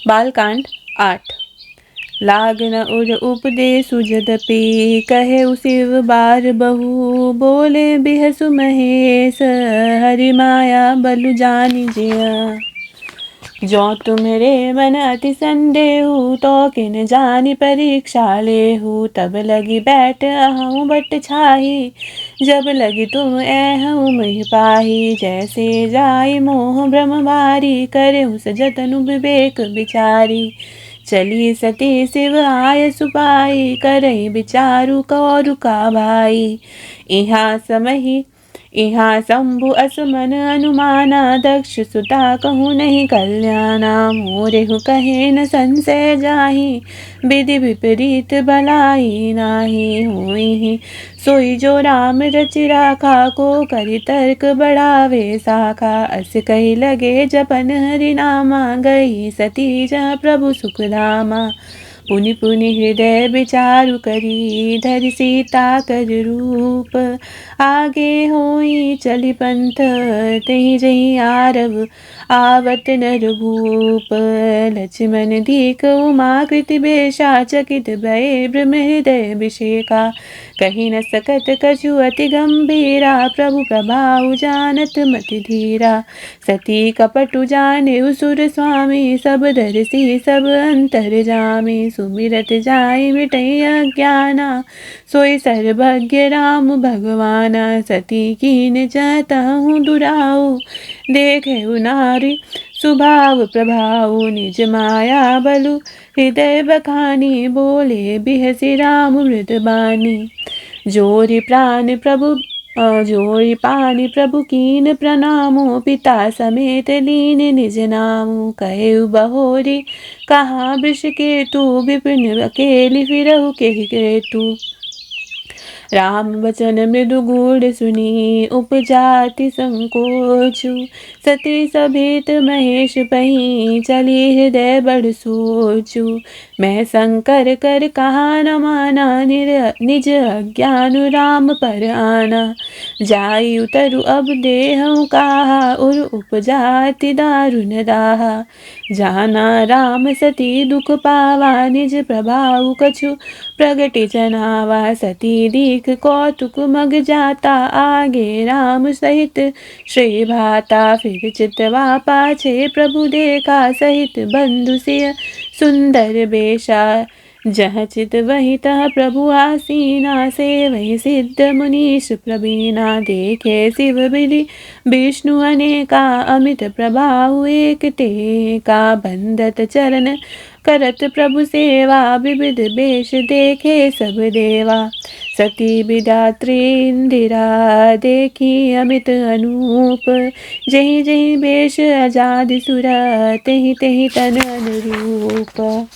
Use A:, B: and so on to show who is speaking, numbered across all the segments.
A: बालकांड 8। लागन उर उपदेशु जदपि कहे शिव बार बहु, बोले बिहसु महेश हरि माया बलु जानि जिया। जो तुम्हरे मन अति संदेहु, तो किन जानि परीक्षा लेहु। तब लगी बैठ अहूँ बट छाही, जब लगी तुम ऐहूँ महि पाही। जैसे जाई मोह भ्रम भारी, करे उस जतनु विवेक विचारी। चली सती शिव आय सुपाई, करई विचारु कौरु का भाई। इहाँ शंभु असमन अनुमाना, दक्ष सुता कहूँ नहीं कल्याणा। मोरेहु कहे न संशय जाहि, विधि विपरीत भलाई नाही। होई सोई जो राम रचि राखा, को करि तर्क बढ़ावे साखा। अस कही लगे जपन हरि नामा, गई सती जहाँ प्रभु सुख धामा। पुनि पुनि हृदय विचारु करी, धरि सीता कर रूप। आगे होई चली पंथ, तहि जहि आरव आवत नर भूप। लक्ष्मण दीख उमा कृति बेशा, चकित भये ब्रह्म हृदय विषेका। कही न सकत कछु अति गंभीरा, प्रभु प्रभाउ जानत मति धीरा। सती कपटु जाने सुर स्वामी, सब दर्शी सब अंतर जामी। सुमिरत जाय मिटई अज्ञाना, सोई सर्वज्ञ राम भगवाना। सती कीन चाहूँ दुराऊ, देखे नारी स्वभाव प्रभाऊ। निज माया बलु हृदय बखानी, बोले बिहसी राम मृद बानी। जोरी पानी प्रभु कीन प्रणामो, पिता समेत लीन निज नामु। कहे बहोरी कहा वृष केतु, विपिन अकेली फिरहु केहि केतु। राम वचन मृदु गूढ़ सुनी, उपजाति संकोचु। सती सभीत महेश पही, चली हृदय बड़ सोचु। मैं शंकर कर कहा न माना, निज अज्ञान राम पर आना। जाई उतरु अब देहु कहा, उर उपजाति दारुण दाहा। जाना राम सती दुख पावा, निज प्रभाव कछु प्रगति जनावा। सती दीख कौतुक मग जाता, आगे राम सहित श्री भाता। फिर चितवा पाछे प्रभु देखा, सहित बंधु सिय सुंदर बेशा। जहाँ चित वही तह प्रभु आसीना, से वही सिद्ध मुनीश प्रवीणा। देखे शिव बिली विष्णु अनेका, अमित प्रभाव एक तेका। बंदत चरण करत प्रभु सेवा, विविध बेश देखे सब देवा। सती विदात्री इंदिरा, देखी अमित अनूप। जहि जहि बेश आजाद सुर, तेहि तेहि तन अनुरूप।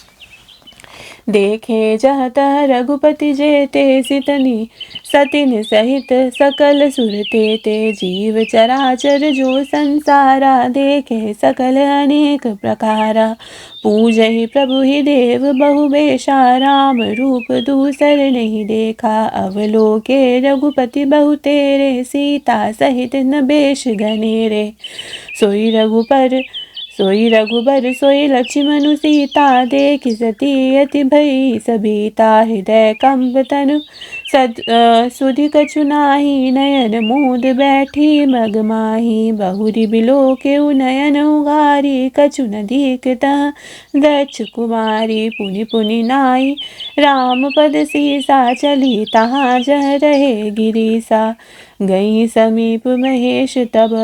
A: देखे जह तह रघुपति जेते, सितनि सतिन सहित सकल सुर तेते। जीव चराचर जो संसारा, देखे सकल अनेक प्रकारा। पूजहि प्रभु ही देव बहु बेशा, राम रूप दूसर नहीं देखा। अवलोके रघुपति बहु तेरे, सीता सहित न बेश घनेरे। सोई रघुबर सोई लक्ष्मणु सीता, देखि सती अति भई सबीता। हृदय कंप तनु सुधि कछु नाही, नयन मूद बैठी मग माही। बहुरी बिलोके नयन उगारी, कछु न दीखता दक्ष कुमारी। पुनि पुनि नाई राम पद सीसा, चली तहाँ जह रहे गिरीसा। गई समीप महेश तब,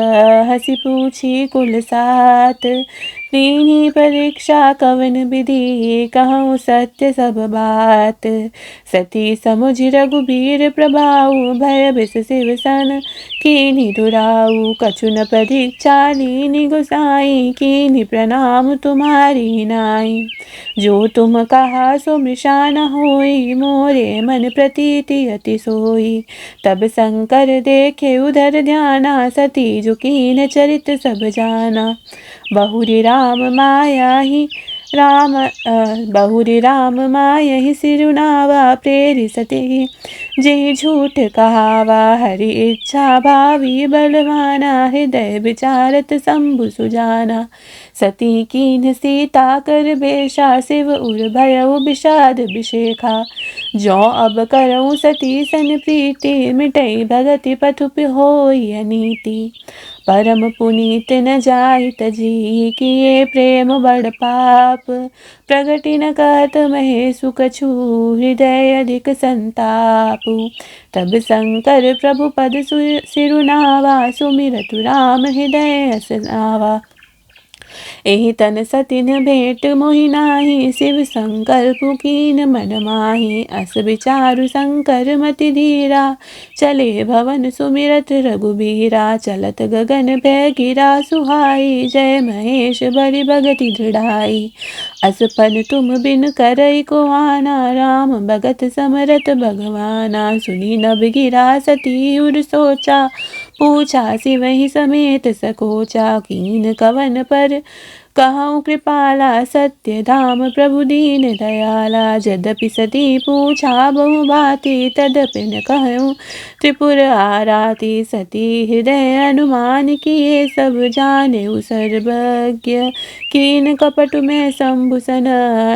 A: हसी पूछी कुल सात। लीनी परीक्षा कवन विधि, कहूँ सत्य सब बात। सती समुझ रघुबीर प्रभाऊ, भय विष शिव सन कीन्ही दुराऊ। कछु न परीक्षा लीनी गोसाई, कीन्ही प्रणाम तुम्हारी नाई। जो तुम कहा सो मृषा न होई, मोरे मन प्रतीति अति सोई। तब शंकर देखे उधर ध्याना, सती जो कीन चरित सब जाना। बहुरी राम माया ही सिरुनावा, प्रेरि सती जे झूठ कहावा। हरि इच्छा भावी बलवाना, हृदय विचारत शंभु सुजाना। सती कीन सीता कर बेशा, शिव उर भयउ विषाद विशेखा। जो अब करऊँ सती सन प्रीति, मिटई भगति पथु होई अनीति। परम पुनीत न जाहि तजी, किए प्रेम बड़ पाप। प्रगति न कहत महेशु कछु, हृदय अधिक संतापु। तब शंकर प्रभु पद सिरुनावा, सुमिरतु राम हृदय अस नावा। एहि तन सतिन भेंट मोहि नाही, शिव संकल्प कीन मन माही। अस विचारु शंकर मति धीरा, चले भवन सुमिरत रघुबीरा। चलत गगन भय गिरा सुहाई, जय महेश बलि भगति दृढ़ाई। अस पन तुम बिन करई को आना, राम भगत समरत भगवाना। सुनी नभ गिरा सती उर सोचा, पूछा सिवहि समेत सकोचा। कीन कवन पर कहऊँ कृपाला, सत्य धाम प्रभु दीन दयाला। यद्यपि सती पूछा बहु भांति, तदपि न कहऊँ त्रिपुर आराती। सती हृदय अनुमान किए, सब जानेउ सर्वज्ञ। कीन कपट में शंभु सन,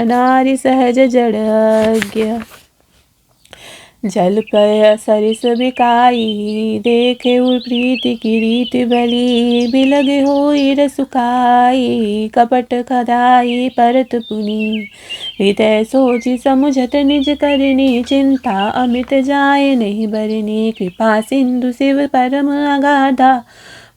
A: नारी सहज जड़ज्ञ। जल पय सरिस बिकाई, देखे प्रीति की रीत भली। बिलग होई रसुकाई, कपट खदाई परत पुनी। हृदय सोचि समुझत निज करनी, चिंता अमित जाय नहीं बरनी। कृपा सिंधु शिव परम अगाधा,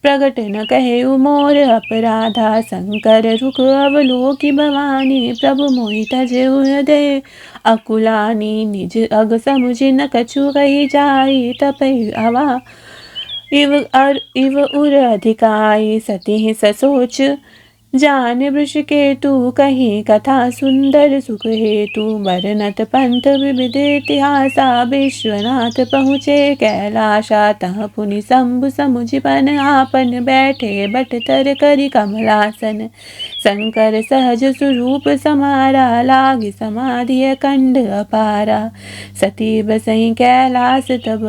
A: प्रगट न कहे मोर अपराधा। शंकर रुख अवलोकि भवानी, प्रभु मोहि तजेउ हृदय अकुलानी। निज अग समुझि न कछु कही जाई, तपहि अवा इव उर अधिकाई। सती ससोच जान वृष केतु, कहीं कथा सुंदर सुख हेतु। बरनत पंथ विविध इतिहासा, विश्वनाथ पहुँचे कैलाशा। तह पुनि शंभु समुझि पन आपन, बैठे बट तर करि कमलासन। शंकर सहज स्वरूप समारा, लागी समाधि अखंड अपारा। सती बसई कैलास तब,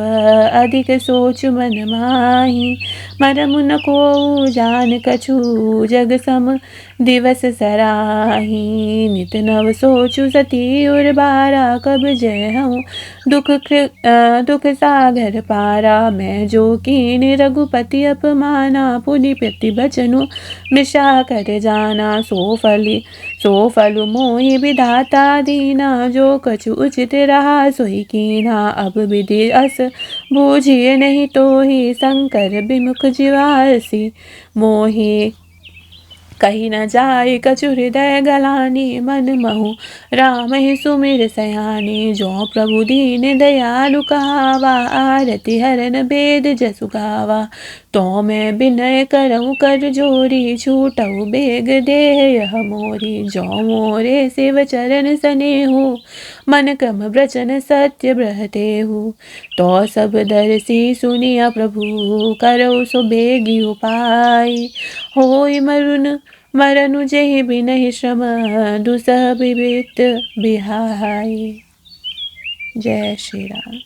A: अधिक सोच मन माही। मरमु न कोउ जान कछु, जग सम दिवस सराही। नित नव सोचु सती उर बारा, कब जय हूँ दुख सागर पारा। मैं जो कीन रघुपति अपमाना, पुनि प्रति बचनु मृषा कर जाना। सो फल मोहि विधाता दीना, जो कछु उचित रहा सोई कीन्हा। अब विधि अस बूझिए नहीं तोहि, शंकर विमुख जीवासी मोहि। कही न जाय कछु हृदय गलानी, मन महु राम ही सुमिर सयानी। जो प्रभु दीन दयालु कहावा, आरति हरन बेद जसु गावा। तो मैं विनय करऊँ कर जोरी, छूटऊ बेग देह यह मोरी। जो मोरे शिव चरण सनेहु, मन क्रम वचन सत्य ब्रहतेहु। तो सब दर्शी सुनिया प्रभु, करऊ सो बेगी उपाय। होई मरनु जेहि बिनहि श्रम, दुसह विवित बिहाई। जय श्री राम।